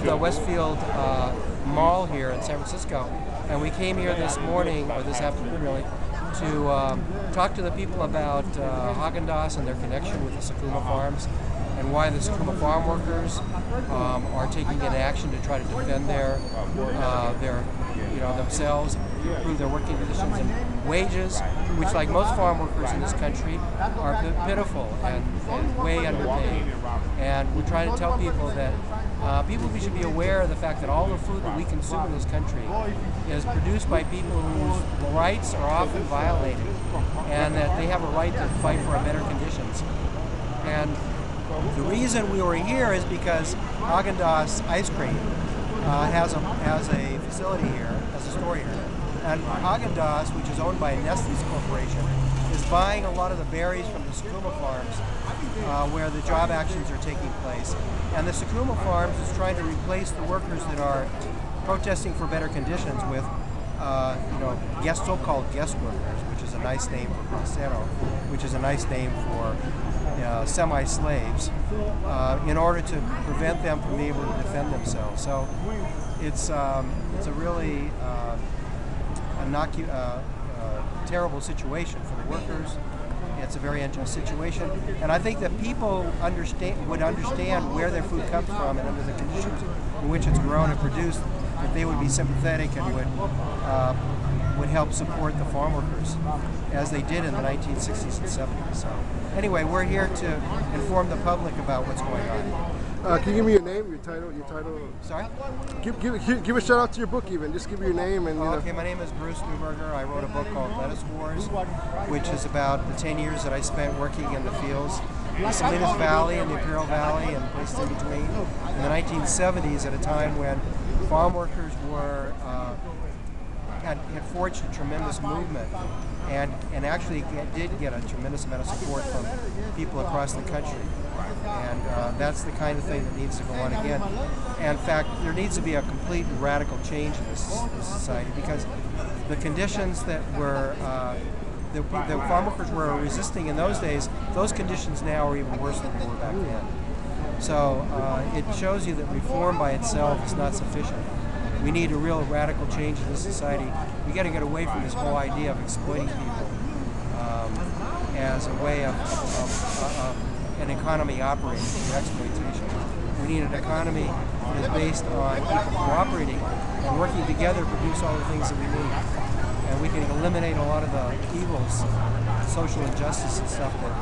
the Westfield Mall here in San Francisco, and we came here this morning, or this afternoon really, to talk to the people about Haagen-Dazs and their connection with the Sakuma farms, and why the Sakuma farm workers are taking in action to try to defend their themselves, to improve their working conditions and wages, which, like most farm workers in this country, are pitiful and way underpaid. And we're trying to tell people that we should be aware of the fact that all the food that we consume in this country is produced by people whose rights are often violated, and that they have a right to fight for better conditions. And the reason we were here is because Haagen-Dazs ice cream has a facility here, has a store here. And Haagen-Dazs, which is owned by Nestle's Corporation, is buying a lot of the berries from the Sakuma farms where the job actions are taking place. And the Sakuma farms is trying to replace the workers that are protesting for better conditions with so-called guest workers, which is a nice name for bracero, which is a nice name for semi-slaves, in order to prevent them from being able to defend themselves. So it's a really terrible situation for the workers. It's a very unjust situation, and I think that people would understand where their food comes from and under the conditions in which it's grown and produced, that they would be sympathetic and would help support the farm workers, as they did in the 1960s and 70s. So anyway, we're here to inform the public about what's going on. Can you give me your name, your title? Sorry? Give a shout out to your book even. Just give me your name and. Okay, my name is Bruce Neuburger. I wrote a book called Lettuce Wars, which is about the 10 years that I spent working in the fields, in the Salinas Valley and the Imperial Valley and places in between, in the 1970s, at a time when farm workers had forged a tremendous movement and actually did get a tremendous amount of support from people across the country. And that's the kind of thing that needs to go on again. And in fact, there needs to be a complete radical change in this society, because the conditions that the farm workers were resisting in those days, those conditions now are even worse than they were back then. So it shows you that reform by itself is not sufficient. We need a real radical change in this society. We got to get away from this whole idea of exploiting people as a way of an economy operating through exploitation. We need an economy that is based on people cooperating and working together to produce all the things that we need. And we can eliminate a lot of the evils, social injustice and stuff that